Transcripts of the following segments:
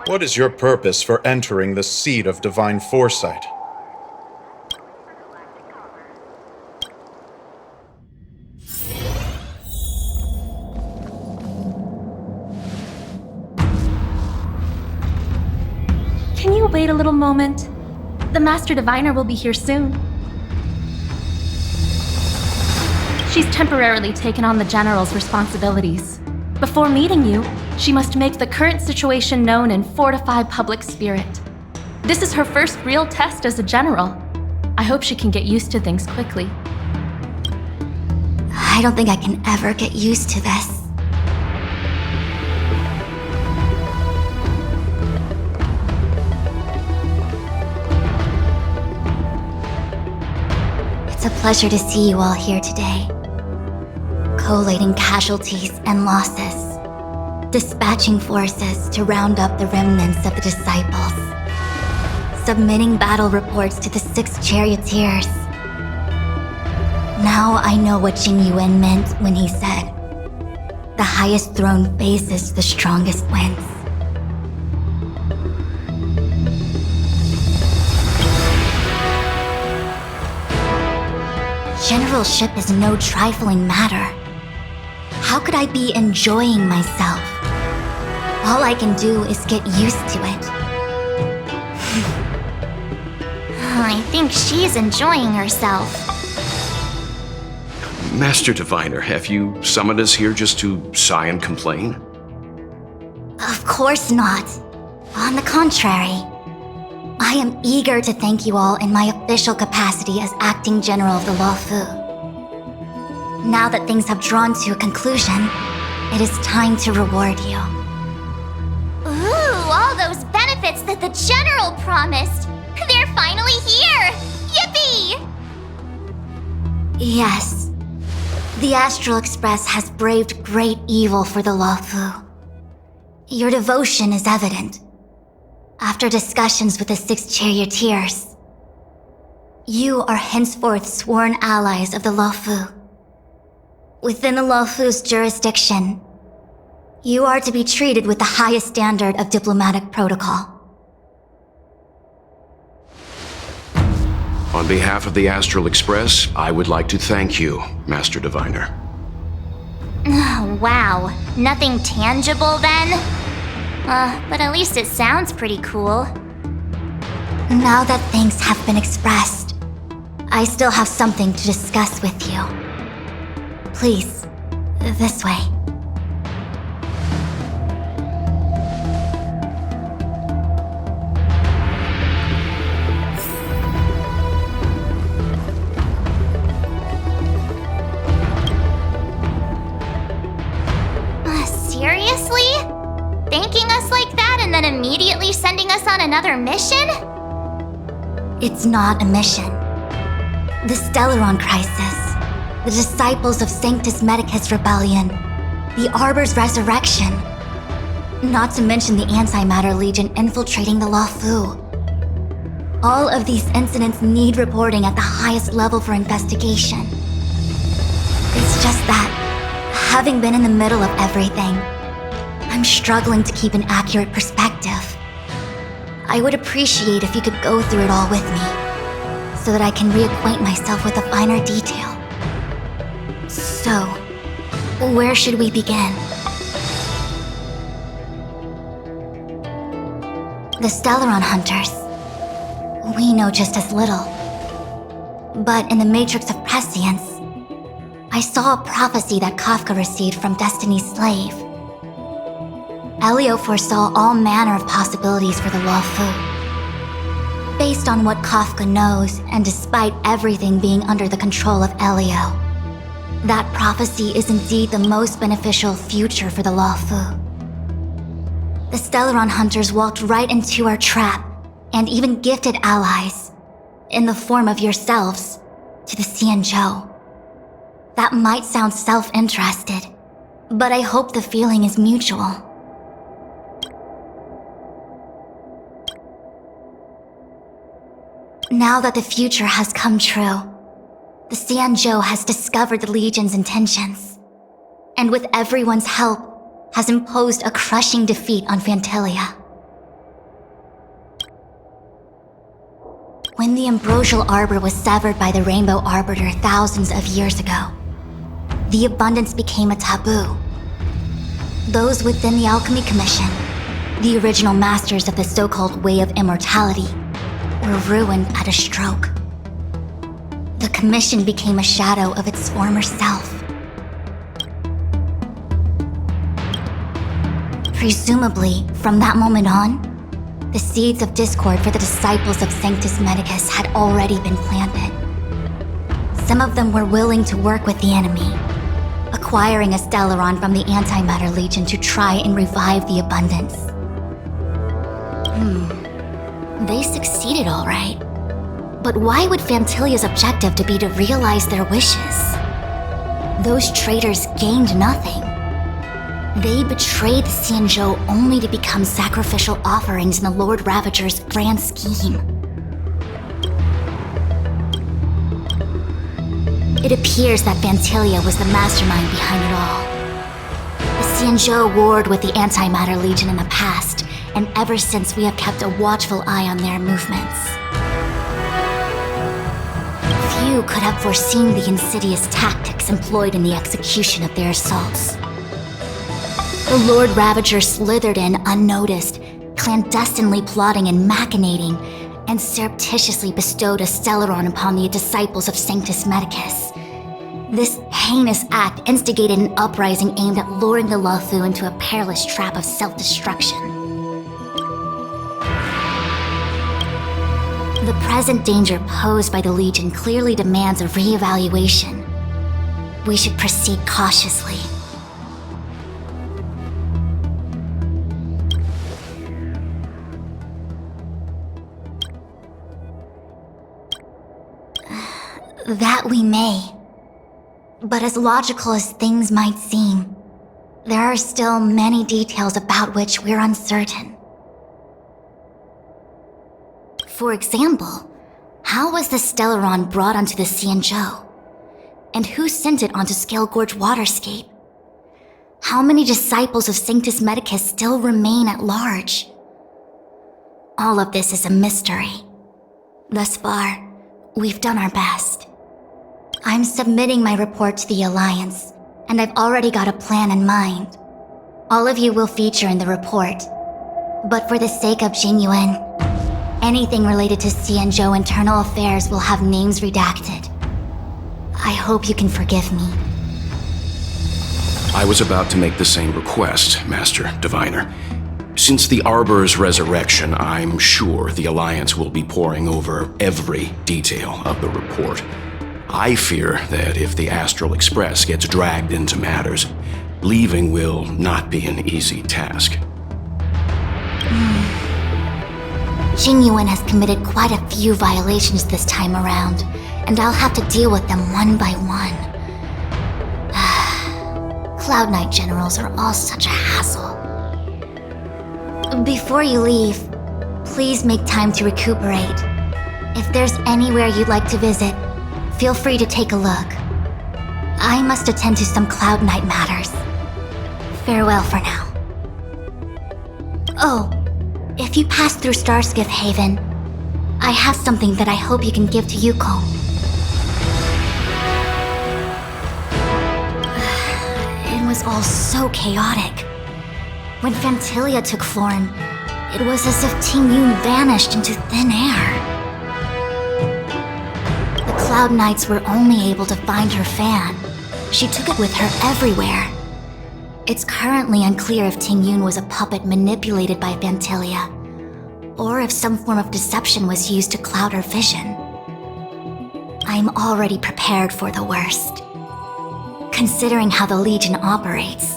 What is your purpose for entering the seat of divine foresight? Can you wait a little moment? The Master Diviner will be here soon. She's temporarily taken on the General's responsibilities. Before meeting you, she must make the current situation known and fortify public spirit. This is her first real test as a General. I hope she can get used to things quickly. I don't think I can ever get used to this. It's a pleasure to see you all here today. Collating casualties and losses, dispatching forces to round up the remnants of the disciples, submitting battle reports to the 6 charioteers. Now I know what Jing Yuan meant when he said, "The highest throne faces the strongest wins." Generalship is no trifling matter. How could I be enjoying myself? All I can do is get used to it. I think she's enjoying herself. Master Diviner, have you summoned us here just to sigh and complain? Of course not. On the contrary, I am eager to thank you all in my official capacity as acting general of the Luofu. Now that things have drawn to a conclusion, it is time to reward you. Ooh, all those benefits that the General promised! They're finally here! Yippee! Yes. The Astral Express has braved great evil for the Luofu. Your devotion is evident. After discussions with the 6 charioteers, you are henceforth sworn allies of the Luofu. Within the Luofu's jurisdiction, you are to be treated with the highest standard of diplomatic protocol. On behalf of the Astral Express, I would like to thank you, Master Diviner. Oh, wow. Nothing tangible then? But at least it sounds pretty cool. Now that thanks have been expressed, I still have something to discuss with you. Please, this way. Seriously? Thanking us like that and then immediately sending us on another mission? It's not a mission. The Stellaron Crisis, the Disciples of Sanctus Medicus Rebellion, the Arbor's resurrection, not to mention the Antimatter Legion infiltrating the Luofu. All of these incidents need reporting at the highest level for investigation. It's just that, having been in the middle of everything, I'm struggling to keep an accurate perspective. I would appreciate if you could go through it all with me, so that I can reacquaint myself with the finer detail. So, where should we begin? The Stellaron Hunters. We know just as little. But in the Matrix of Prescience, I saw a prophecy that Kafka received from Destiny's slave. Elio foresaw all manner of possibilities for the Luofu. Based on what Kafka knows, and despite everything being under the control of Elio, that prophecy is indeed the most beneficial future for the Luofu. The Stellaron Hunters walked right into our trap, and even gifted allies, in the form of yourselves, to the Xianzhou. That might sound self-interested, but I hope the feeling is mutual. Now that the future has come true, the Xianzhou has discovered the Legion's intentions, and with everyone's help, has imposed a crushing defeat on Phantilia. When the Ambrosial Arbor was severed by the Rainbow Arbiter thousands of years ago, the abundance became a taboo. Those within the Alchemy Commission, the original masters of the so-called Way of Immortality, were ruined at a stroke. The Commission became a shadow of its former self. Presumably, from that moment on, the seeds of discord for the disciples of Sanctus Medicus had already been planted. Some of them were willing to work with the enemy, acquiring a Stellaron from the Antimatter Legion to try and revive the abundance. They succeeded all right. But why would Fantilia's objective to be to realize their wishes? Those traitors gained nothing. They betrayed Xianzhou only to become sacrificial offerings in the Lord Ravager's grand scheme. It appears that Fantilia was the mastermind behind it all. The Xianzhou warred with the Antimatter Legion in the past, and ever since we have kept a watchful eye on their movements. Few could have foreseen the insidious tactics employed in the execution of their assaults. The Lord Ravager slithered in unnoticed, clandestinely plotting and machinating, and surreptitiously bestowed a Stellaron upon the disciples of Sanctus Medicus. This heinous act instigated an uprising aimed at luring the Luofu into a perilous trap of self-destruction. The present danger posed by the Legion clearly demands a re-evaluation. We should proceed cautiously. That we may. But as logical as things might seem, there are still many details about which we're uncertain. For example, how was the Stellaron brought onto the Xianzhou? And who sent it onto Scale Gorge Waterscape? How many disciples of Sanctus Medicus still remain at large? All of this is a mystery. Thus far, we've done our best. I'm submitting my report to the Alliance, and I've already got a plan in mind. All of you will feature in the report. But for the sake of Jingyuan, anything related to Xianzhou internal affairs will have names redacted. I hope you can forgive me. I was about to make the same request, Master Diviner. Since the Arbor's resurrection, I'm sure the Alliance will be poring over every detail of the report. I fear that if the Astral Express gets dragged into matters, leaving will not be an easy task. Jingyuan has committed quite a few violations this time around, and I'll have to deal with them one by one. Cloud Knight generals are all such a hassle. Before you leave, please make time to recuperate. If there's anywhere you'd like to visit, feel free to take a look. I must attend to some Cloud Knight matters. Farewell for now. Oh, if you pass through Starskiff Haven, I have something that I hope you can give to Yuko. It was all so chaotic. When Fantilia took form, it was as if Tingyun vanished into thin air. The Cloud Knights were only able to find her fan. She took it with her everywhere. It's currently unclear if Tingyun was a puppet manipulated by Fantilia, or if some form of deception was used to cloud her vision. I'm already prepared for the worst. Considering how the Legion operates,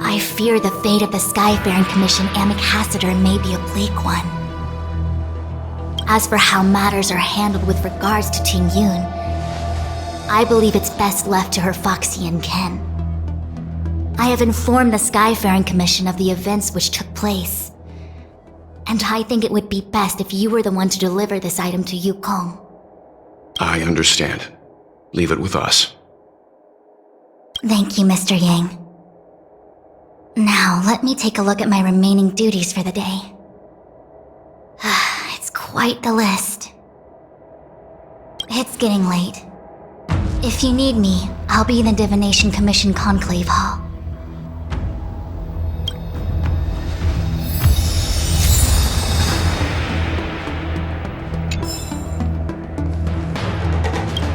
I fear the fate of the Skyfaring Commission Ambassador may be a bleak one. As for how matters are handled with regards to Tingyun, I believe it's best left to her Foxian kin. I have informed the Skyfaring Commission of the events which took place, and I think it would be best if you were the one to deliver this item to Yukong. I understand. Leave it with us. Thank you, Mr. Yang. Now, let me take a look at my remaining duties for the day. It's quite the list. It's getting late. If you need me, I'll be in the Divination Commission Conclave Hall.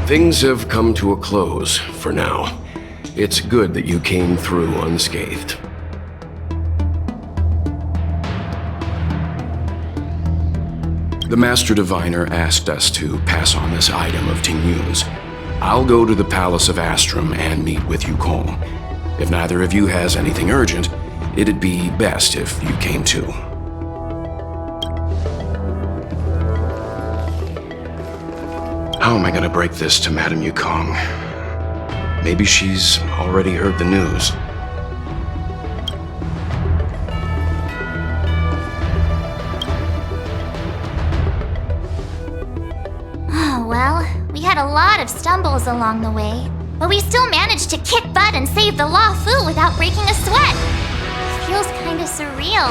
Things have come to a close for now. It's good that you came through unscathed. The Master Diviner asked us to pass on this item of Tingyun's. I'll go to the Palace of Astrum and meet with Yukong. If neither of you has anything urgent, it'd be best if you came too. How am I gonna break this to Madame Yukong? Maybe she's already heard the news. Well, we had a lot of stumbles along the way, but we still managed to kick butt and save the Luofu without breaking a sweat. Feels kinda surreal.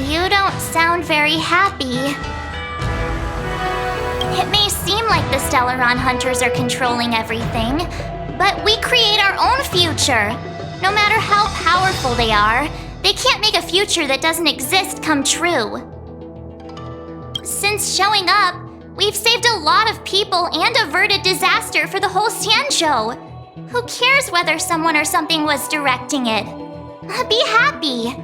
You don't sound very happy. It may seem like the Stellaron Hunters are controlling everything, but we create our own future. No matter how powerful they are, they can't make a future that doesn't exist come true. Since showing up, we've saved a lot of people and averted disaster for the whole Xianzhou. Who cares whether someone or something was directing it? Be happy.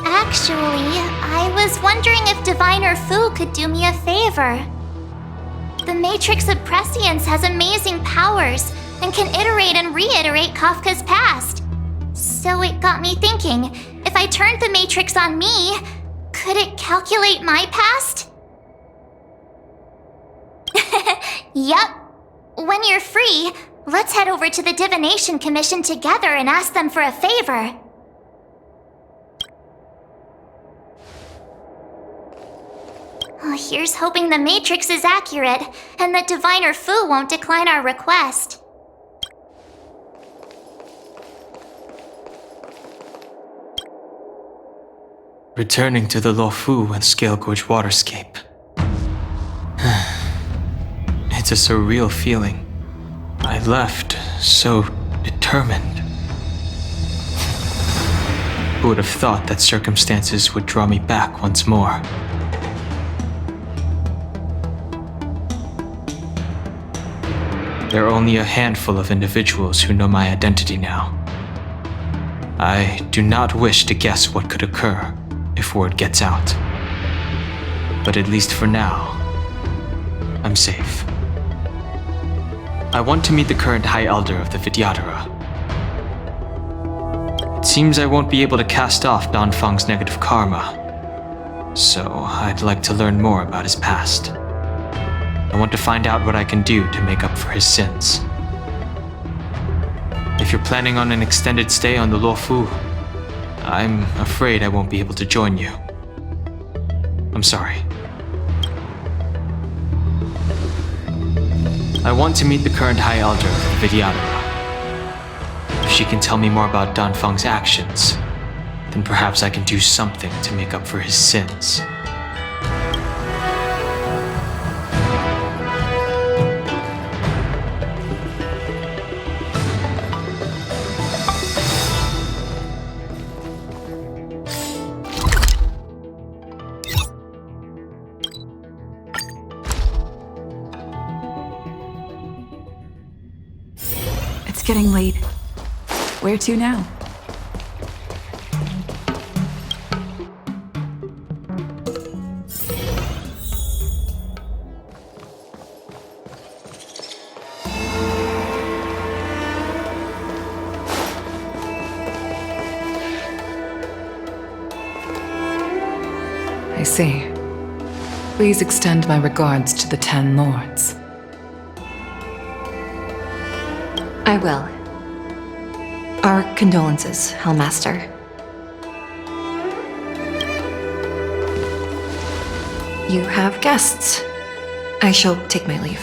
Actually, I was wondering if Diviner Fu could do me a favor. The Matrix of Prescience has amazing powers and can iterate and reiterate Kafka's past. So it got me thinking, if I turned the Matrix on me, could it calculate my past? Yup. When you're free, let's head over to the Divination Commission together and ask them for a favor. Here's hoping the Matrix is accurate, and that Diviner Fu won't decline our request. Returning to the Luofu and Scale Gorge waterscape. It's a surreal feeling. I left so determined. Who would have thought that circumstances would draw me back once more? There are only a handful of individuals who know my identity now. I do not wish to guess what could occur if word gets out. But at least for now, I'm safe. I want to meet the current High Elder of the Vidyadhara. It seems I won't be able to cast off Danfang's negative karma, so I'd like to learn more about his past. I want to find out what I can do to make up for his sins. If you're planning on an extended stay on the Luofu, I'm afraid I won't be able to join you. I'm sorry. I want to meet the current High Elder of the Vidyadhara. If she can tell me more about Danfang's actions, then perhaps I can do something to make up for his sins. It's getting late. Where to now? I see. Please extend my regards to the 10 Lords. I will. Our condolences, Hellmaster. You have guests. I shall take my leave.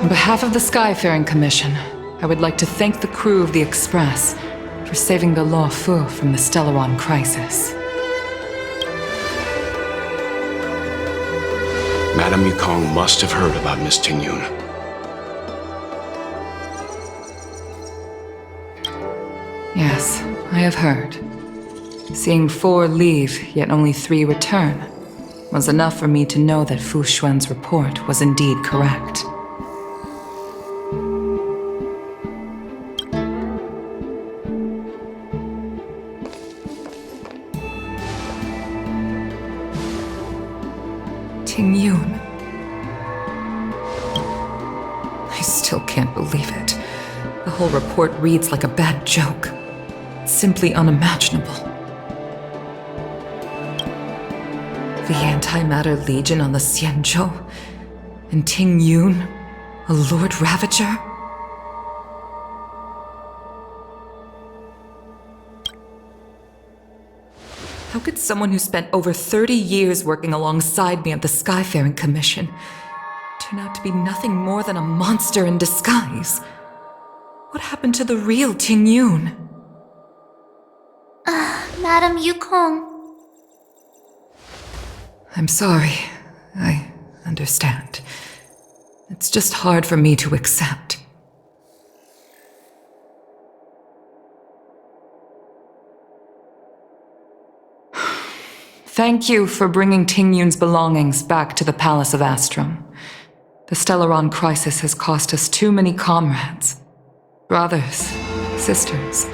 On behalf of the Skyfaring Commission, I would like to thank the crew of the Express for saving the Luofu from the Stellaron crisis. Madame Yukong must have heard about Miss Tingyun. Yes, I have heard. Seeing 4 leave, yet only 3 return, was enough for me to know that Fu Xuan's report was indeed correct. Tingyun. I still can't believe it. The whole report reads like a bad joke. It's simply unimaginable. The Antimatter Legion on the Xianzhou, and Tingyun, a Lord Ravager? How could someone who spent over 30 years working alongside me at the Skyfaring Commission turn out to be nothing more than a monster in disguise? What happened to the real Tingyun? Madame Yukong. I'm sorry. I understand. It's just hard for me to accept. Thank you for bringing Tingyun's belongings back to the Palace of Astrum. The Stellaron crisis has cost us too many comrades. Brothers, sisters,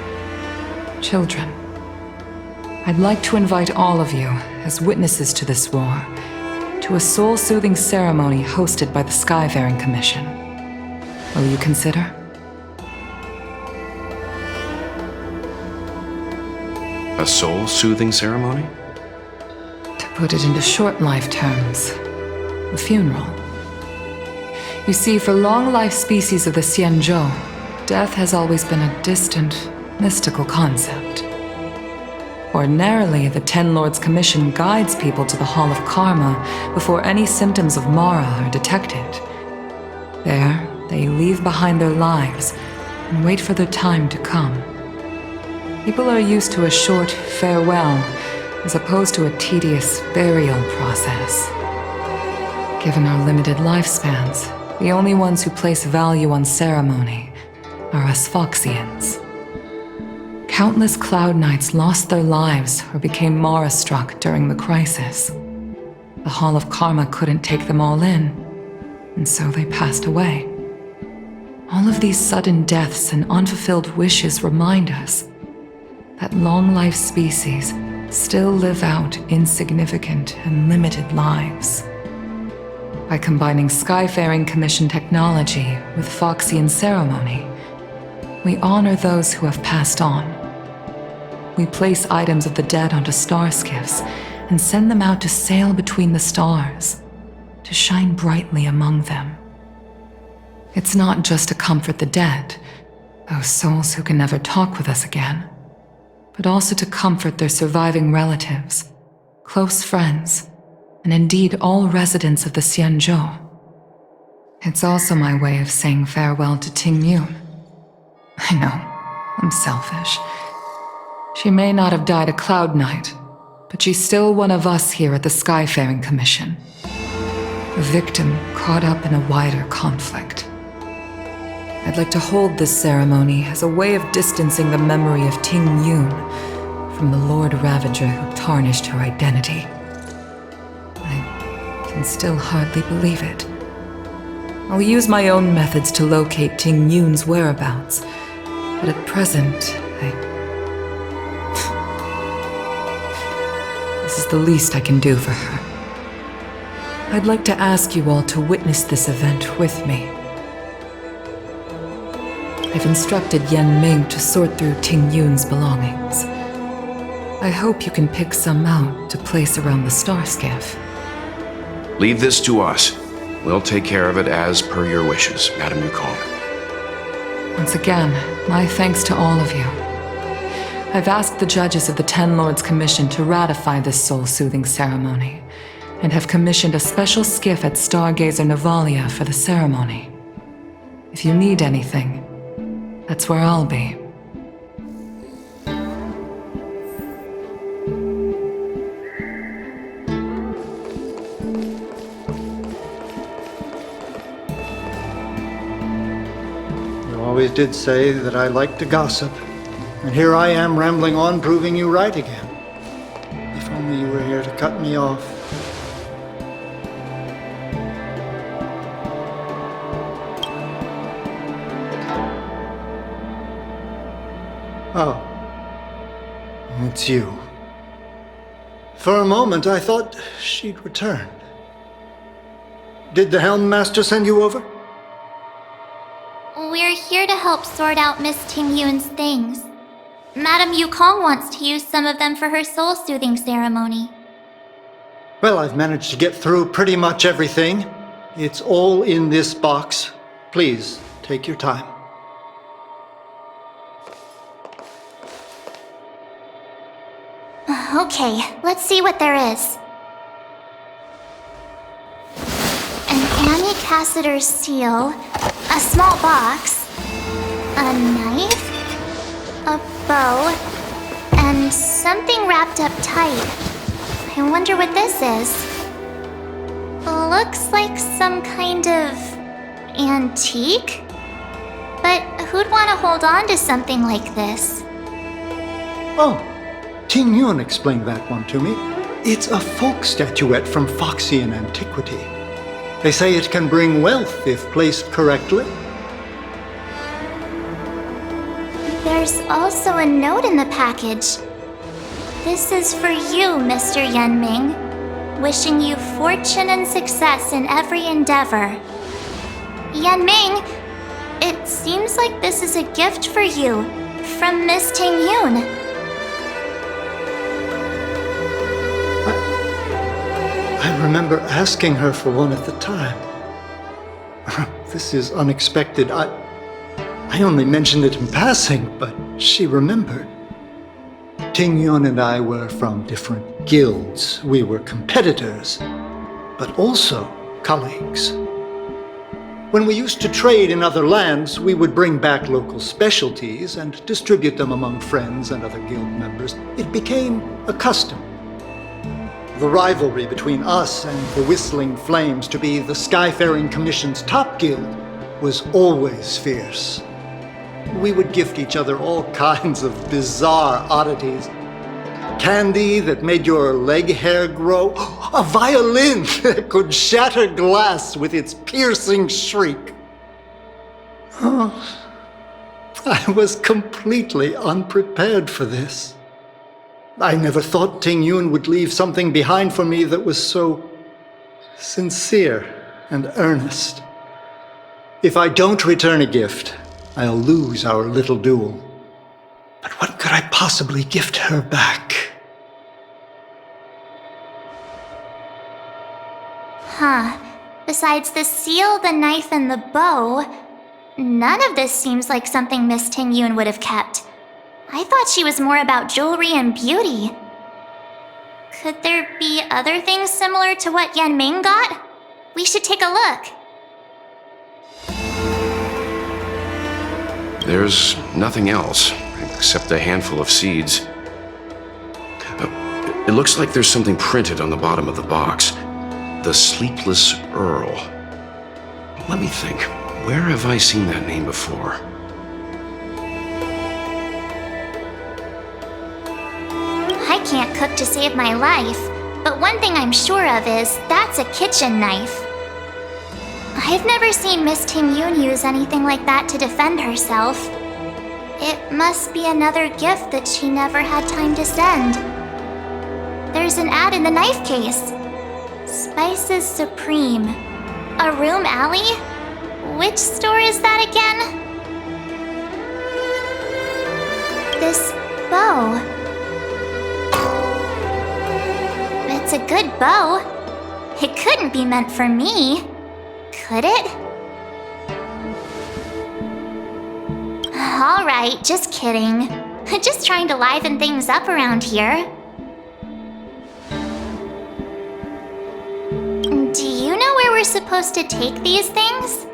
children. I'd like to invite all of you, as witnesses to this war, to a soul-soothing ceremony hosted by the Skyfaring Commission. Will you consider? A soul-soothing ceremony? To put it into short life terms, a funeral. You see, for long-life species of the Xianzhou, death has always been a distant, mystical concept. Ordinarily, the Ten Lords Commission guides people to the Hall of Karma before any symptoms of Mara are detected. There, they leave behind their lives and wait for their time to come. People are used to a short farewell as opposed to a tedious burial process. Given our limited lifespans, the only ones who place value on ceremony are us Foxians. Countless Cloud Knights lost their lives or became Mara-struck during the crisis. The Hall of Karma couldn't take them all in, and so they passed away. All of these sudden deaths and unfulfilled wishes remind us that long-life species still live out insignificant and limited lives. By combining Skyfaring Commission technology with Foxian ceremony, we honor those who have passed on. We place items of the dead onto star skiffs and send them out to sail between the stars, to shine brightly among them. It's not just to comfort the dead, those souls who can never talk with us again, but also to comfort their surviving relatives, close friends, and indeed all residents of the Xianzhou. It's also my way of saying farewell to Tingyun. I know, I'm selfish. She may not have died a Cloud Knight, but she's still one of us here at the Skyfaring Commission. A victim caught up in a wider conflict. I'd like to hold this ceremony as a way of distancing the memory of Tingyun from the Lord Ravager who tarnished her identity. I can still hardly believe it. I'll use my own methods to locate Tingyun's whereabouts, but at present, This is the least I can do for her. I'd like to ask you all to witness this event with me. I've instructed Yan Ming to sort through Tingyun's belongings. I hope you can pick some out to place around the star skiff. Leave this to us. We'll take care of it as per your wishes, Madame Yukong. Once again, my thanks to all of you. I've asked the judges of the Ten Lords Commission to ratify this soul-soothing ceremony, and have commissioned a special skiff at Stargazer Navalia for the ceremony. If you need anything, that's where I'll be. You always did say that I like to gossip. And here I am rambling on, proving you right again. If only you were here to cut me off. Oh. It's you. For a moment, I thought she'd returned. Did the Helm Master send you over? We're here to help sort out Miss Tingyun's things. Madame Yukong wants to use some of them for her soul-soothing ceremony. Well, I've managed to get through pretty much everything. It's all in this box. Please, take your time. Okay, let's see what there is. An Annie Cassiter's seal, a small box, a knife, a bow, and something wrapped up tight. I wonder what this is. Looks like some kind of antique? But who'd want to hold on to something like this? Oh, Ting Yun explained that one to me. It's a folk statuette from Foxian antiquity. They say it can bring wealth if placed correctly. There's also a note in the package. This is for you, Mr. Yanming. Wishing you fortune and success in every endeavor. Yanming, it seems like this is a gift for you from Miss Ting Yun. I remember asking her for one at the time. This is unexpected. I only mentioned it in passing, but she remembered. Ting Yun and I were from different guilds. We were competitors, but also colleagues. When we used to trade in other lands, we would bring back local specialties and distribute them among friends and other guild members. It became a custom. The rivalry between us and the Whistling Flames to be the Skyfaring Commission's top guild was always fierce. We would gift each other all kinds of bizarre oddities. Candy that made your leg hair grow, a violin that could shatter glass with its piercing shriek. Oh, I was completely unprepared for this. I never thought Ting Yun would leave something behind for me that was so sincere and earnest. If I don't return a gift, I'll lose our little duel. But what could I possibly gift her back? Huh. Besides the seal, the knife, and the bow, none of this seems like something Miss Ting Yun would have kept. I thought she was more about jewelry and beauty. Could there be other things similar to what Yanming got? We should take a look. There's nothing else, except a handful of seeds. It looks like there's something printed on the bottom of the box. The Sleepless Earl. Let me think. Where have I seen that name before? I can't cook to save my life, but one thing I'm sure of is that's a kitchen knife. I've never seen Miss Ting Yun use anything like that to defend herself. It must be another gift that she never had time to send. There's an ad in the knife case. Spices Supreme. A room alley? Which store is that again? This bow. It's a good bow. It couldn't be meant for me, could it? Alright, just kidding. Just trying to liven things up around here. Do you know where we're supposed to take these things?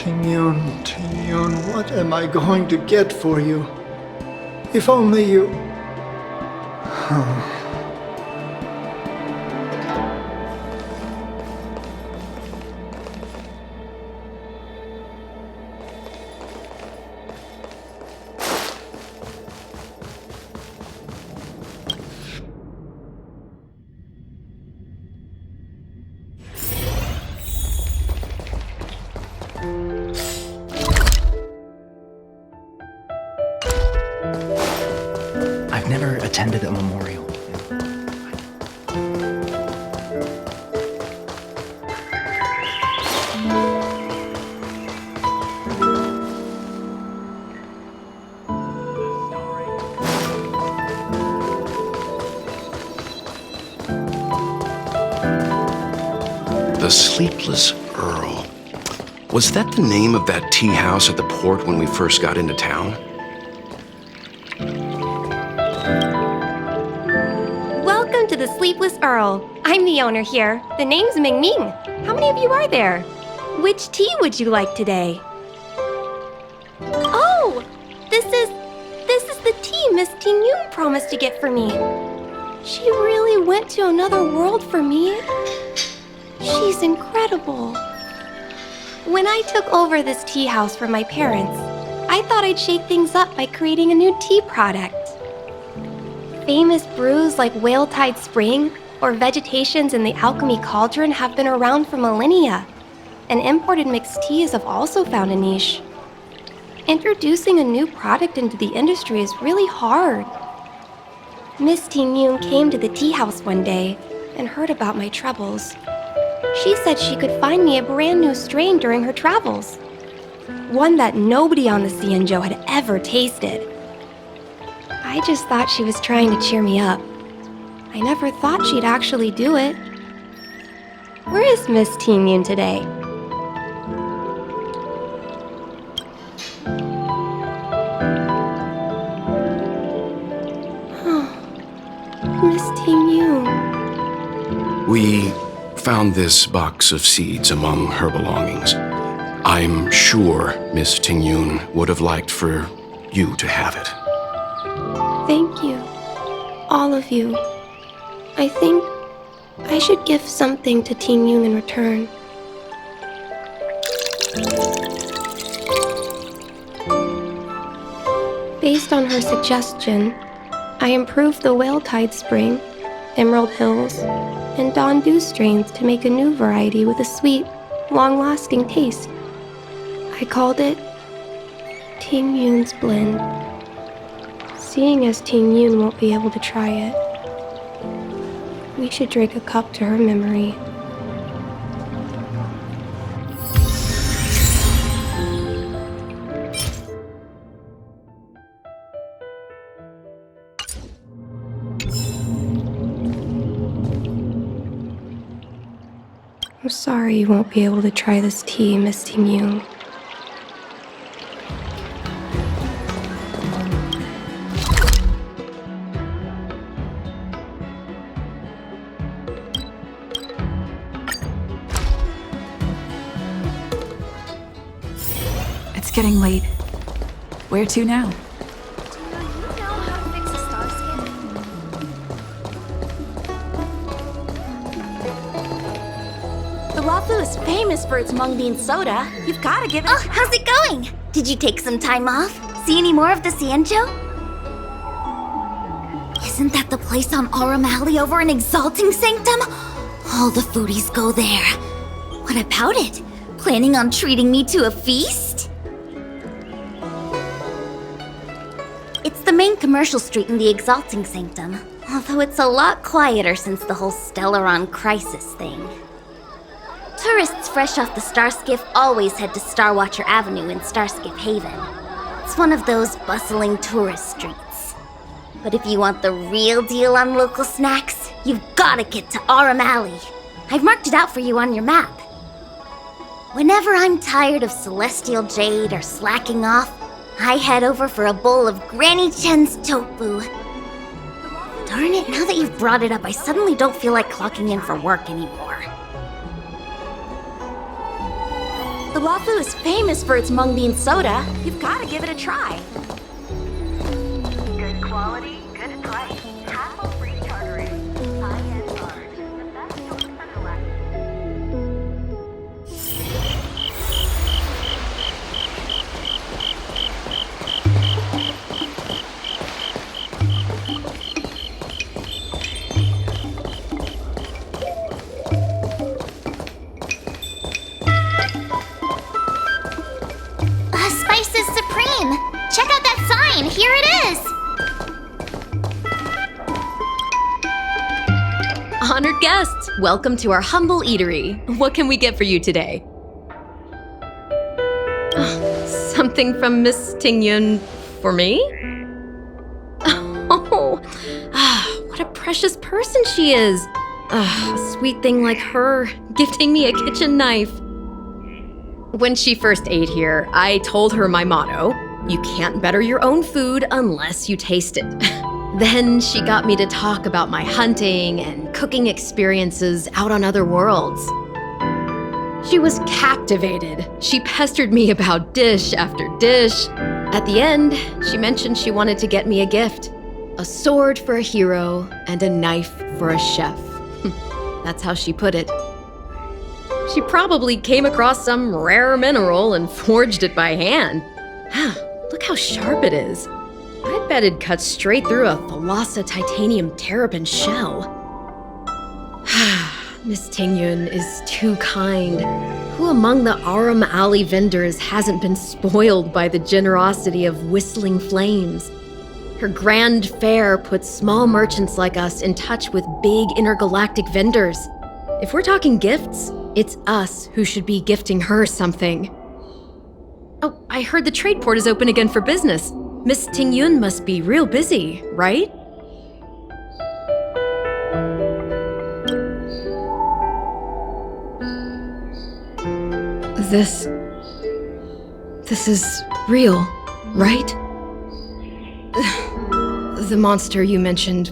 Tingyun, what am I going to get for you? If only you... I've never attended a memorial. The Sleepless Earl. Was that the name of that tea house at the port when we first got into town? Welcome to the Sleepless Earl. I'm the owner here. The name's Ming Ming. How many of you are there? Which tea would you like today? Oh, this is the tea Miss Tingyun promised to get for me. She really went to another world for me. She's incredible. When I took over this tea house from my parents, I thought I'd shake things up by creating a new tea product. Famous brews like Whale Tide Spring or Vegetations in the Alchemy Cauldron have been around for millennia, and imported mixed teas have also found a niche. Introducing a new product into the industry is really hard. Miss Tingyun came to the tea house one day and heard about my troubles. She said she could find me a brand new strain during her travels, one that nobody on the Xianzhou had ever tasted. I just thought she was trying to cheer me up. I never thought she'd actually do it. Where is Miss Tingyun today? Miss Tingyun. We found this box of seeds among her belongings. I'm sure Miss Tingyun would have liked for you to have it. Thank you. All of you. I think I should give something to Tingyun in return. Based on her suggestion, I improved the Whale Tide Spring, Emerald Hills, and Dawn Dew strains to make a new variety with a sweet, long-lasting taste. I called it Tingyun's Blend. Seeing as Tingyun won't be able to try it, we should drink a cup to her memory. I'm sorry you won't be able to try this tea, Miss Tingyun. It's getting late. Where to now? Do you know how to fix a star skin? The Luofu is famous for its mung bean soda. You've got to give it a Oh, how's it going? Did you take some time off? See any more of the Xianzhou? Isn't that the place on Aurum Alley over in Exalting Sanctum? All the foodies go there. What about it? Planning on treating me to a feast? It's the main commercial street in the Exalting Sanctum, although it's a lot quieter since the whole Stellaron crisis thing. Tourists fresh off the Starskiff always head to Starwatcher Avenue in Starskiff Haven. It's one of those bustling tourist streets. But if you want the real deal on local snacks, you've gotta get to Aurum Alley. I've marked it out for you on your map. Whenever I'm tired of Celestial Jade or slacking off, I head over for a bowl of Granny Chen's tofu. Darn it, now that you've brought it up, I suddenly don't feel like clocking in for work anymore. The Luofu is famous for its mung bean soda. You've got to give it a try. Good quality, good price. Hassle-free chartering. High-end cars. The best choice for collecting. Spice is supreme! Check out that sign! Here it is! Honored guests, welcome to our humble eatery. What can we get for you today? Something from Miss Tingyun for me? Oh, what a precious person she is. A sweet thing like her, gifting me a kitchen knife. When she first ate here, I told her my motto, you can't better your own food unless you taste it. Then she got me to talk about my hunting and cooking experiences out on other worlds. She was captivated. She pestered me about dish after dish. At the end, she mentioned she wanted to get me a gift. A sword for a hero and a knife for a chef. That's how she put it. She probably came across some rare mineral and forged it by hand. Look how sharp it is. I bet it'd cut straight through a Thalassa titanium terrapin shell. Miss Tingyun is too kind. Who among the Aram Alley vendors hasn't been spoiled by the generosity of whistling flames? Her grand fare puts small merchants like us in touch with big intergalactic vendors. If we're talking gifts, it's us who should be gifting her something. Oh, I heard the trade port is open again for business. Miss Tingyun must be real busy, right? This is real, right? The monster you mentioned,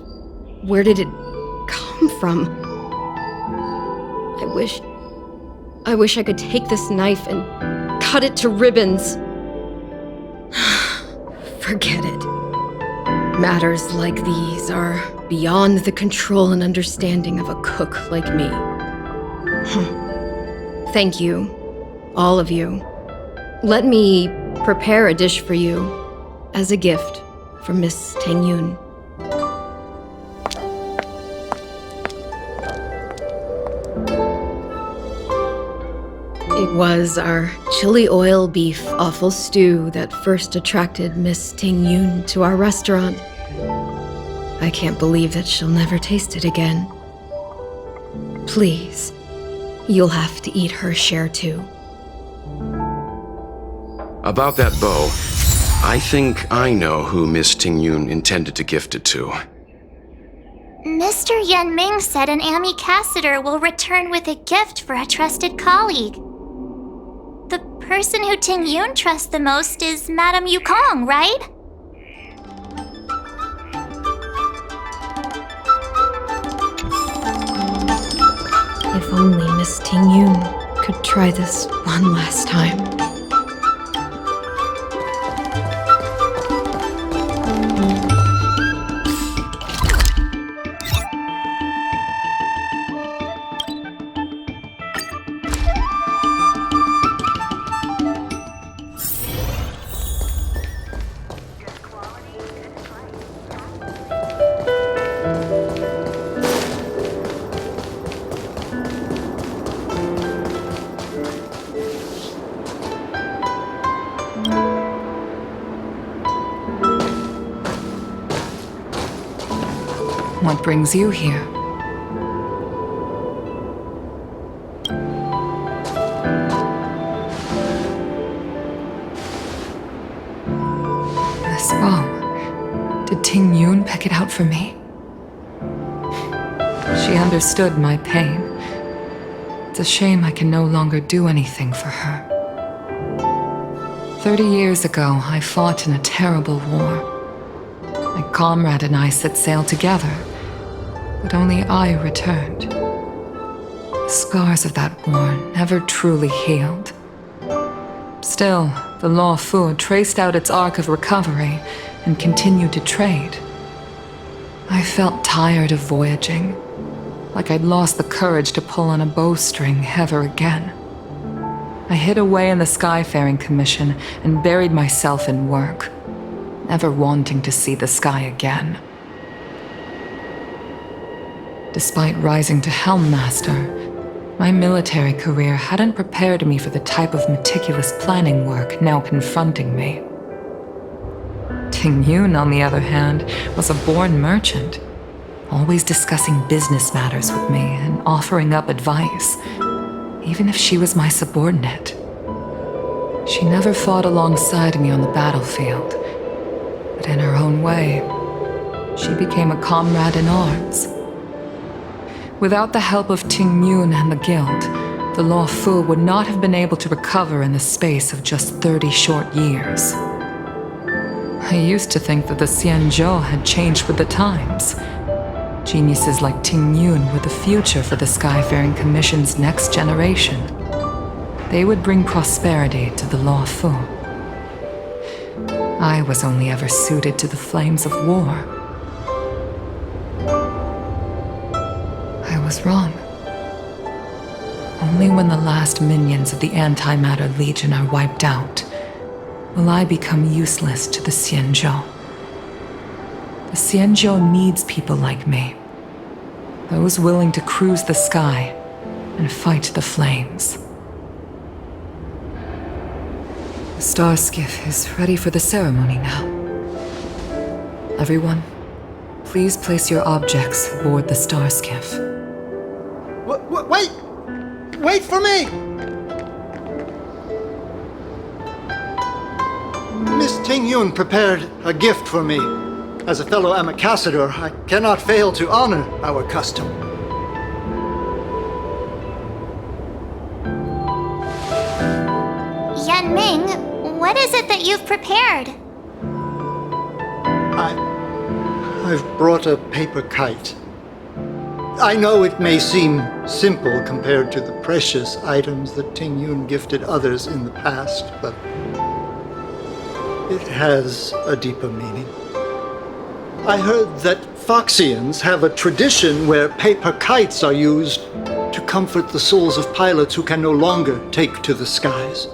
where did it come from? I wish I could take this knife and cut it to ribbons. Forget it. Matters like these are beyond the control and understanding of a cook like me. Thank you, all of you. Let me prepare a dish for you as a gift from Miss Tingyun. It was our chili oil beef offal stew that first attracted Miss Tingyun to our restaurant. I can't believe that she'll never taste it again. Please, you'll have to eat her share too. About that bow, I think I know who Miss Tingyun intended to gift it to. Mr. Yanming said an ambassador will return with a gift for a trusted colleague. The person who Tingyun trusts the most is Madame Yukong, right? If only Miss Tingyun could try this one last time. What brings you here? This bow. Did Tingyun pick it out for me? She understood my pain. It's a shame I can no longer do anything for her. 30 years ago, I fought in a terrible war. My comrade and I set sail together, but only I returned. The scars of that war never truly healed. Still, the Luofu traced out its arc of recovery and continued to trade. I felt tired of voyaging, like I'd lost the courage to pull on a bowstring ever again. I hid away in the Skyfaring Commission and buried myself in work, never wanting to see the sky again. Despite rising to Helm Master, my military career hadn't prepared me for the type of meticulous planning work now confronting me. Ting Yun, on the other hand, was a born merchant, always discussing business matters with me and offering up advice, even if she was my subordinate. She never fought alongside me on the battlefield, but in her own way, she became a comrade in arms. Without the help of Ting Yun and the Guild, the Luofu would not have been able to recover in the space of just 30 short years. I used to think that the Xianzhou had changed with the times. Geniuses like Ting Yun were the future for the Skyfaring Commission's next generation. They would bring prosperity to the Luofu. I was only ever suited to the flames of war. I was wrong. Only when the last minions of the Antimatter Legion are wiped out will I become useless to the Xianzhou. The Xianzhou needs people like me, those willing to cruise the sky and fight the flames. The star skiff is ready for the ceremony now. Everyone, please place your objects aboard the star skiff. Wait! Wait for me! Miss Ting Yun prepared a gift for me. As a fellow ambassador, I cannot fail to honor our custom. Yan Ming, what is it that you've prepared? I've brought a paper kite. I know it may seem simple compared to the precious items that Ting Yun gifted others in the past, but it has a deeper meaning. I heard that Foxians have a tradition where paper kites are used to comfort the souls of pilots who can no longer take to the skies.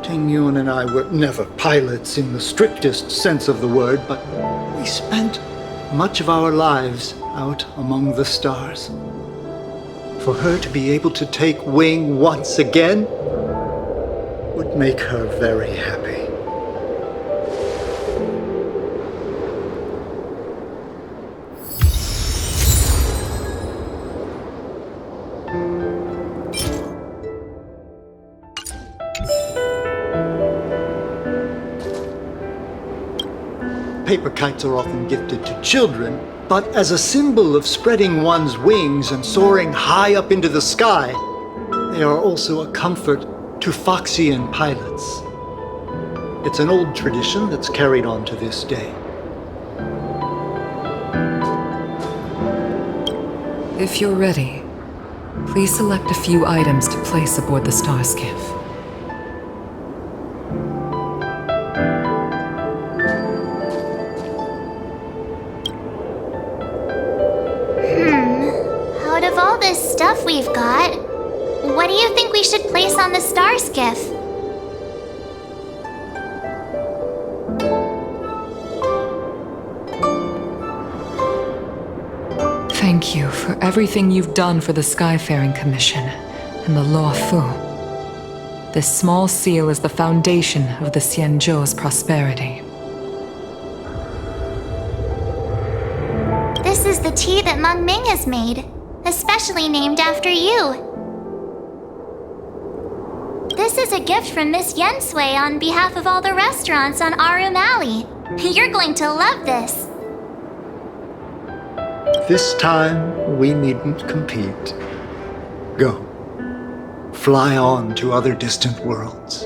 Ting Yun and I were never pilots in the strictest sense of the word, but we spent much of our lives out among the stars. For her to be able to take wing once again would make her very happy. Paper kites are often gifted to children, but as a symbol of spreading one's wings and soaring high up into the sky, they are also a comfort to Foxian pilots. It's an old tradition that's carried on to this day. If you're ready, please select a few items to place aboard the star skiff. Out of all this stuff we've got, what do you think we should place on the star skiff? Thank you for everything you've done for the Skyfaring Commission and the Luofu. This small seal is the foundation of the Xianzhou's prosperity. This is the tea that Meng Ming has made, especially named after you. This is a gift from Miss Yensui on behalf of all the restaurants on Arum Alley. You're going to love this. This time, we needn't compete. Go. Fly on to other distant worlds.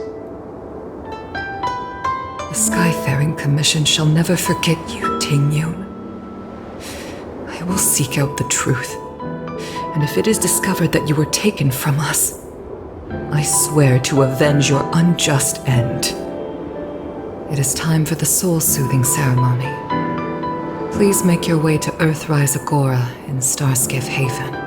The Skyfaring Commission shall never forget you, Ting Yun. I will seek out the truth. And if it is discovered that you were taken from us, I swear to avenge your unjust end. It is time for the soul-soothing ceremony. Please make your way to Earthrise Agora in Starskiff Haven.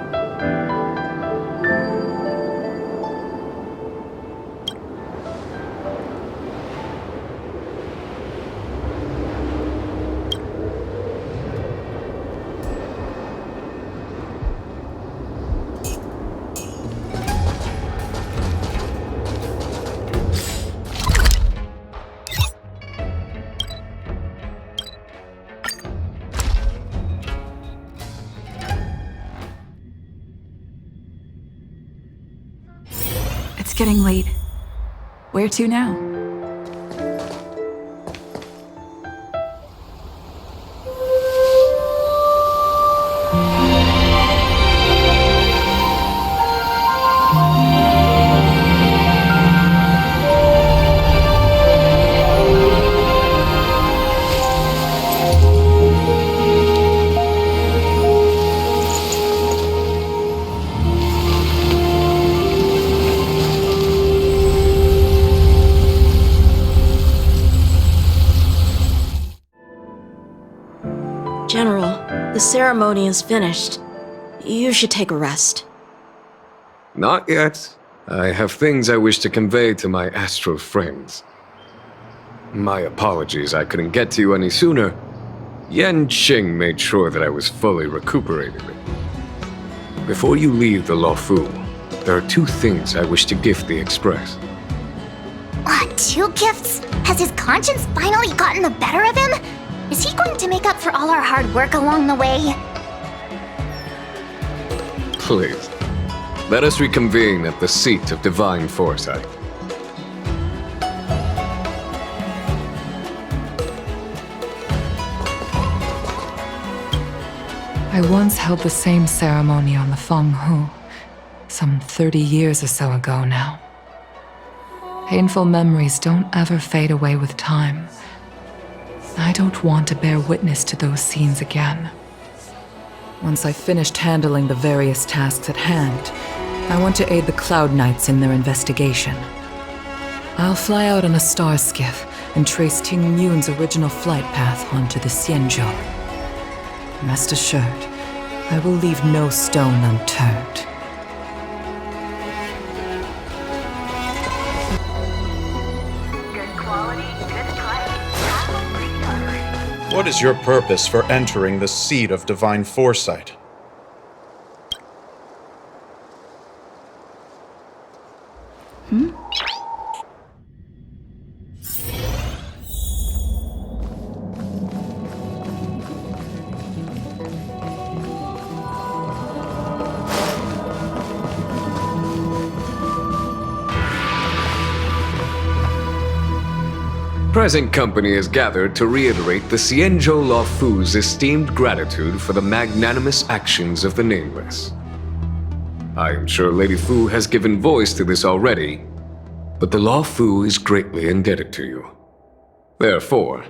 It's getting late. Where to now? General, the ceremony is finished. You should take a rest. Not yet. I have things I wish to convey to my astral friends. My apologies I couldn't get to you any sooner. Yan Qing made sure that I was fully recuperated. Before you leave the Luofu, there are 2 things I wish to gift the Express. 2 gifts? Has his conscience finally gotten the better of him? Is he going to make up for all our hard work along the way? Please, let us reconvene at the seat of divine foresight. I once held the same ceremony on the Fenghu, some 30 years or so ago now. Painful memories don't ever fade away with time. I don't want to bear witness to those scenes again. Once I've finished handling the various tasks at hand, I want to aid the Cloud Knights in their investigation. I'll fly out on a star skiff and trace Ting Yun's original flight path onto the Xianzhou. Rest assured, I will leave no stone unturned. What is your purpose for entering the seat of divine foresight? Present company is gathered to reiterate the Xianzhou Luofu's esteemed gratitude for the magnanimous actions of the Nameless. I am sure Lady Fu has given voice to this already, but the Luofu is greatly indebted to you. Therefore,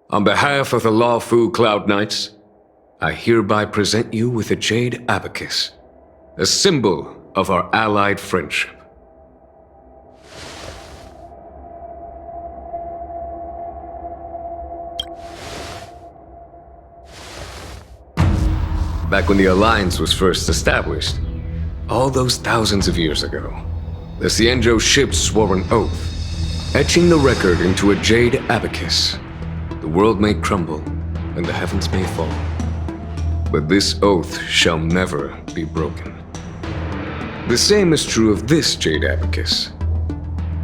on behalf of the Luofu Cloud Knights, I hereby present you with a jade abacus, a symbol of our allied friendship. Back when the Alliance was first established, all those thousands of years ago, the Xianzhou ships swore an oath, etching the record into a jade abacus. The world may crumble, and the heavens may fall, but this oath shall never be broken. The same is true of this jade abacus.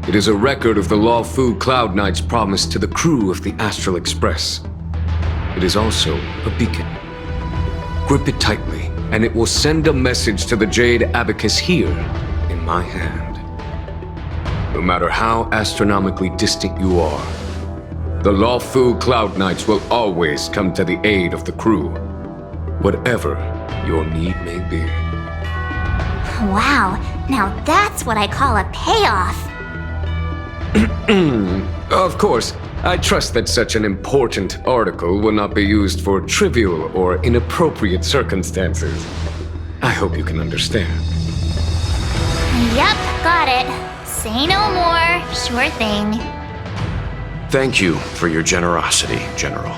It is a record of the Luofu Cloud Knight's promise to the crew of the Astral Express. It is also a beacon. Grip it tightly, and it will send a message to the jade abacus here in my hand. No matter how astronomically distant you are, the Luofu Cloud Knights will always come to the aid of the crew, whatever your need may be. Wow, now that's what I call a payoff. Of course, I trust that such an important article will not be used for trivial or inappropriate circumstances. I hope you can understand. Yep, got it. Say no more. Sure thing. Thank you for your generosity, General.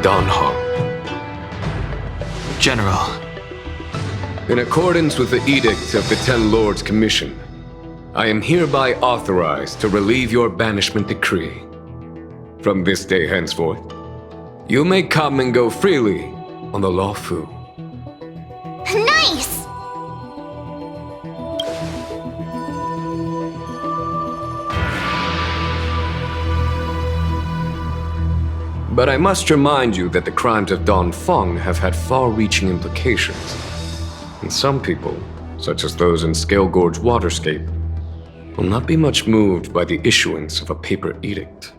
Dan Heng. General. In accordance with the Edict of the Ten Lords Commission, I am hereby authorized to relieve your banishment decree. From this day henceforth, you may come and go freely on the Luofu. Nice! But I must remind you that the crimes of Don Feng have had far-reaching implications. And some people, such as those in Scale Gorge Waterscape, will not be much moved by the issuance of a paper edict.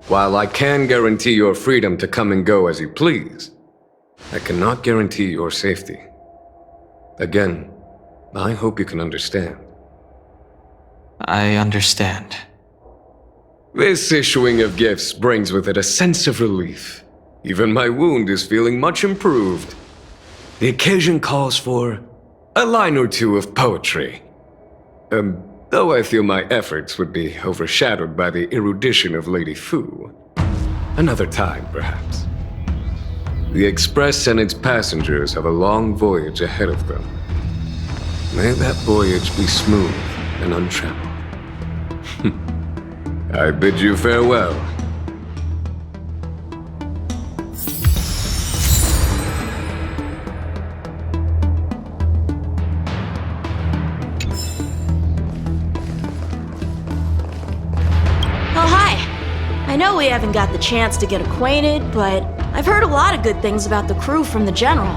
While I can guarantee your freedom to come and go as you please, I cannot guarantee your safety. Again, I hope you can understand. I understand. This issuing of gifts brings with it a sense of relief. Even my wound is feeling much improved. The occasion calls for a line or two of poetry. Though I feel my efforts would be overshadowed by the erudition of Lady Fu. Another time, perhaps. The Express and its passengers have a long voyage ahead of them. May that voyage be smooth and untrammeled. I bid you farewell. Oh, hi! I know we haven't got the chance to get acquainted, but I've heard a lot of good things about the crew from the General.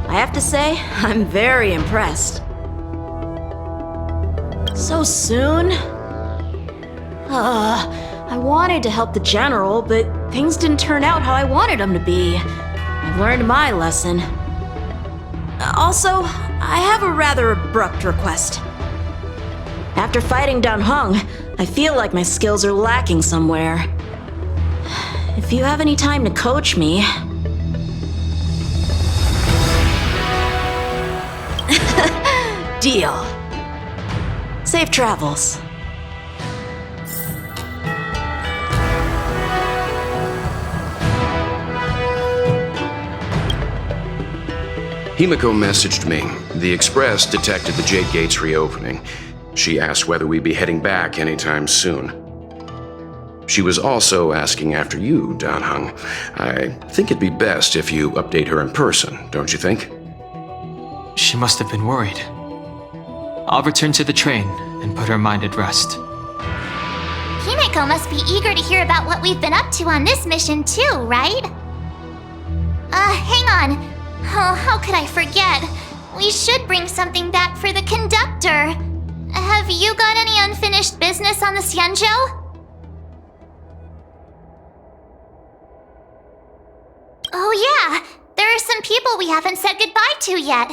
I have to say, I'm very impressed. So soon? I wanted to help the General, but things didn't turn out how I wanted them to be. I've learned my lesson. Also, I have a rather abrupt request. After fighting Dan Heng, I feel like my skills are lacking somewhere. If you have any time to coach me... Deal. Safe travels. Himiko messaged me. The Express detected the Jade Gates reopening. She asked whether we'd be heading back anytime soon. She was also asking after you, Dan Heng. I think it'd be best if you update her in person, don't you think? She must have been worried. I'll return to the train and put her mind at rest. Himiko must be eager to hear about what we've been up to on this mission too, right? Hang on. Oh, how could I forget? We should bring something back for the conductor. Have you got any unfinished business on the Xianzhou? Oh yeah, there are some people we haven't said goodbye to yet.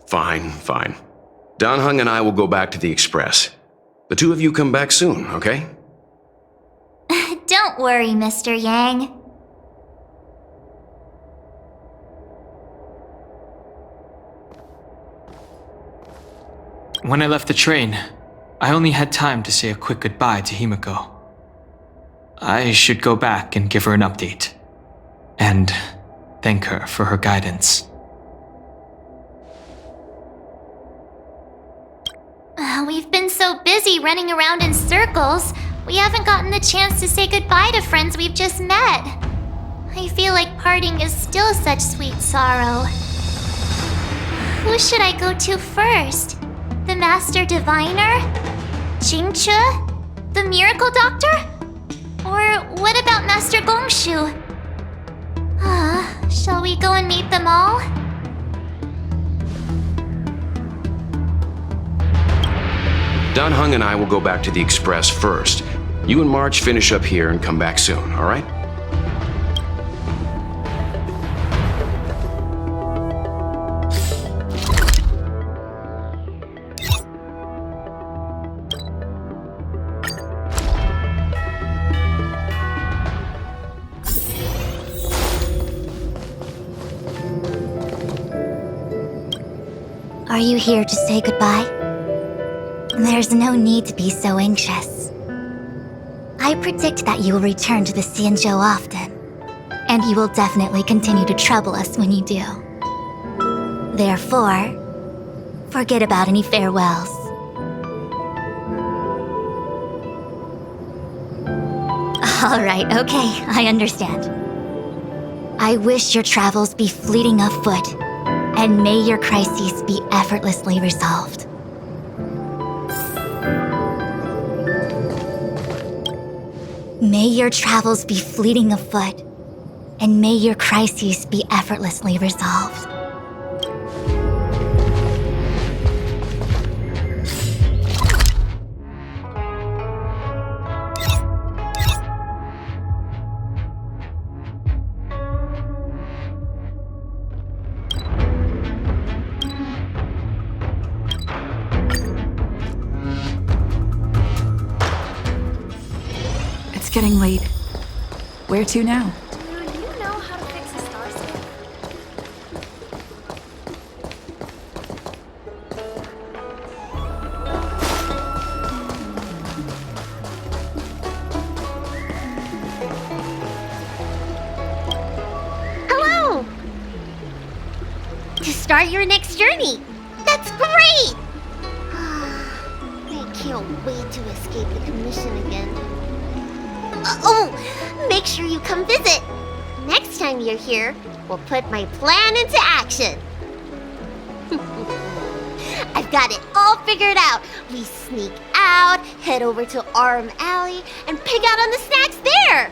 Fine. Dan Heng and I will go back to the Express. The two of you come back soon, okay? Don't worry, Mr. Yang. When I left the train, I only had time to say a quick goodbye to Himiko. I should go back and give her an update. And thank her for her guidance. We've been so busy running around in circles, we haven't gotten the chance to say goodbye to friends we've just met. I feel like parting is still such sweet sorrow. Who should I go to first? The Master Diviner? Jingche? The Miracle Doctor? Or what about Master Gongshu? Shall we go and meet them all? Dan Heng and I will go back to the Express first. You and March finish up here and come back soon, all right? Are you here to say goodbye? There's no need to be so anxious. I predict that you will return to the Xianzhou often, and you will definitely continue to trouble us when you do. Therefore, forget about any farewells. Alright, okay, I understand. I wish your travels be fleeting of foot, and may your crises be effortlessly resolved. May your travels be fleeting of foot, and may your crises be effortlessly resolved. It's getting late. Where to now? Do you know how to fix a star skiff? Hello! To start your next journey. That's great! I can't wait to escape the commission again. Make sure you come visit. Next time you're here, we'll put my plan into action. I've got it all figured out. We sneak out, head over to Arm Alley, and pig out on the snacks there.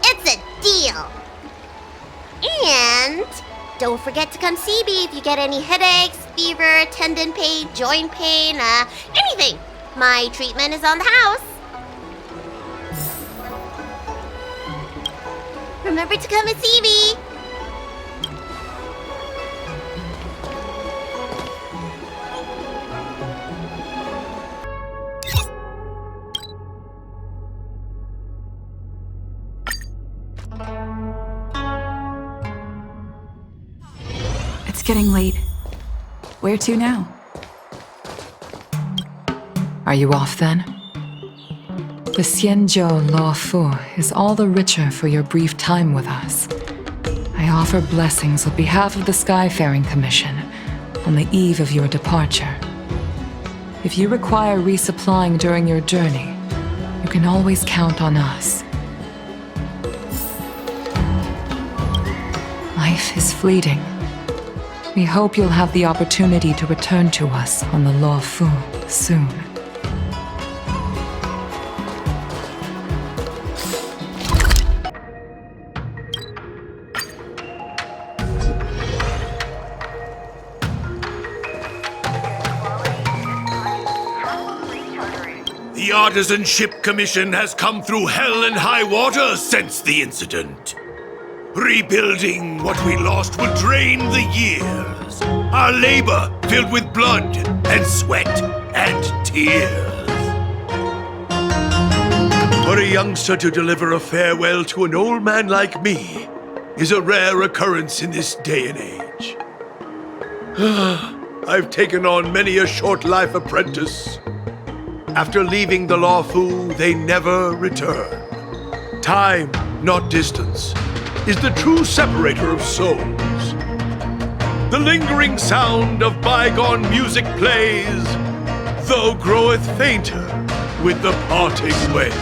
It's a deal. And don't forget to come see me if you get any headaches, fever, tendon pain, joint pain, anything. My treatment is on the house. Remember to come and see me. It's getting late. Where to now? Are you off then? The Xianzhou Luofu is all the richer for your brief time with us. I offer blessings on behalf of the Skyfaring Commission on the eve of your departure. If you require resupplying during your journey, you can always count on us. Life is fleeting. We hope you'll have the opportunity to return to us on the Luofu soon. The Artisanship Commission has come through hell and high water since the incident. Rebuilding what we lost will drain the years. Our labor filled with blood and sweat and tears. For a youngster to deliver a farewell to an old man like me is a rare occurrence in this day and age. I've taken on many a short-life apprentice. After leaving the Luofu, they never return. Time, not distance, is the true separator of souls. The lingering sound of bygone music plays, though groweth fainter with the parting ways.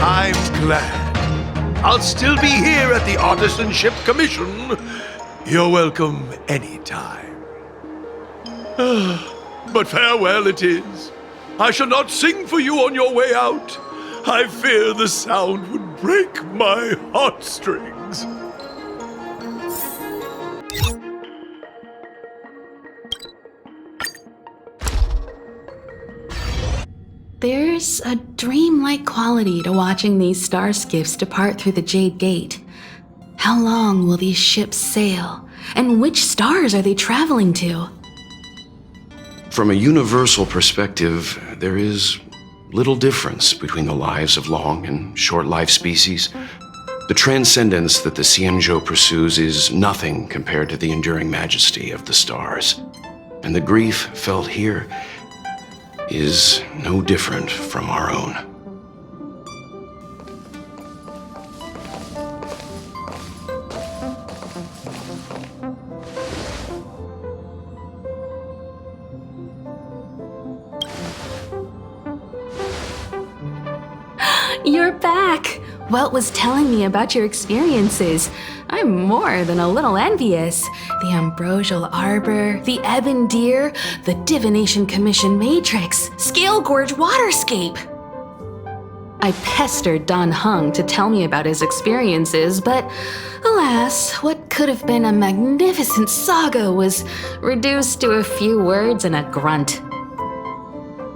I'm glad. I'll still be here at the Artisanship Commission. You're welcome anytime. But farewell it is. I shall not sing for you on your way out. I fear the sound would break my heartstrings. There's a dreamlike quality to watching these star skiffs depart through the Jade Gate. How long will these ships sail? And which stars are they traveling to? From a universal perspective, there is little difference between the lives of long and short-lived species. The transcendence that the Xianzhou pursues is nothing compared to the enduring majesty of the stars. And the grief felt here is no different from our own. You're back! Welt was telling me about your experiences. I'm more than a little envious. The Ambrosial Arbor, the Ebon Deer, the Divination Commission Matrix, Scale Gorge Waterscape. I pestered Don Hung to tell me about his experiences, but alas, what could have been a magnificent saga was reduced to a few words and a grunt.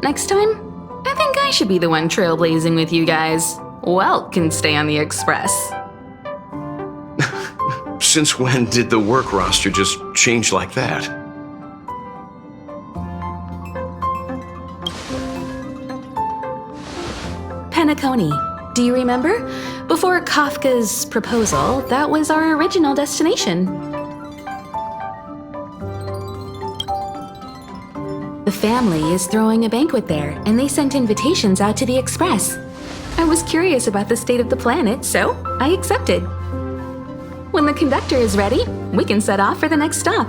Next time, I think I should be the one trailblazing with you guys. Welt can stay on the Express. Since when did the work roster just change like that? Penacony. Do you remember? Before Kafka's proposal, that was our original destination. The family is throwing a banquet there, and they sent invitations out to the Express. I was curious about the state of the planet, so I accepted. When the conductor is ready, we can set off for the next stop.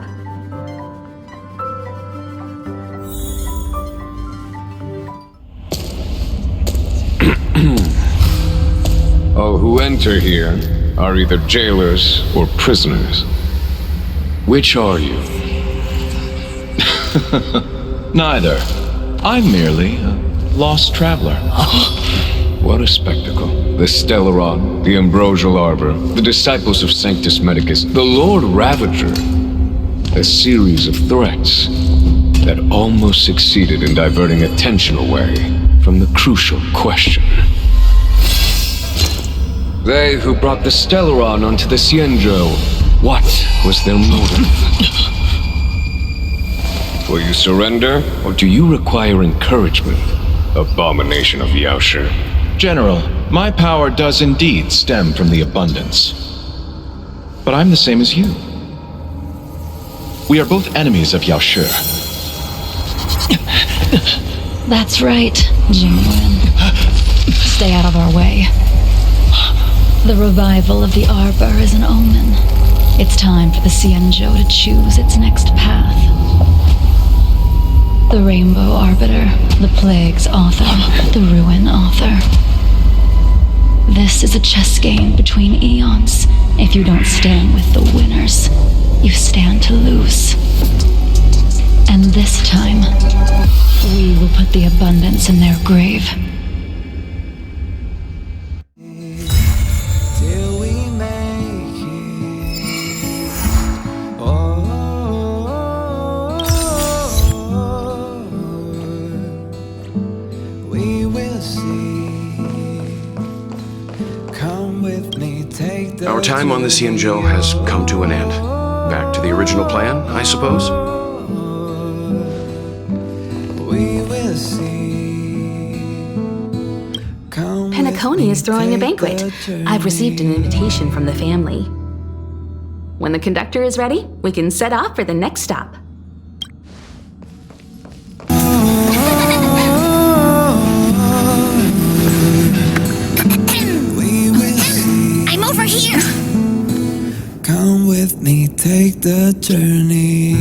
All who enter here are either jailers or prisoners. Which are you? Neither. I'm merely a lost traveler. What a spectacle. The Stellaron, the Ambrosial Arbor, the disciples of Sanctus Medicus, the Lord Ravager. A series of threats that almost succeeded in diverting attention away from the crucial question. They who brought the Stellaron onto the Xianzhou, what was their motive? Will you surrender, or do you require encouragement, abomination of Yaoshi? General, my power does indeed stem from the abundance. But I'm the same as you. We are both enemies of Yaoshi. That's right, Jingwen. Stay out of our way. The revival of the Arbor is an omen. It's time for the Xianzhou to choose its next path. The Rainbow Arbiter, the Plague's author, the Ruin author. This is a chess game between eons. If you don't stand with the winners, you stand to lose. And this time, we will put the abundance in their grave. Our time on the Xianzhou has come to an end. Back to the original plan, I suppose? Penacony is throwing a banquet. I've received an invitation from the family. When the conductor is ready, we can set off for the next stop. I'm over here! Come with me, take the journey.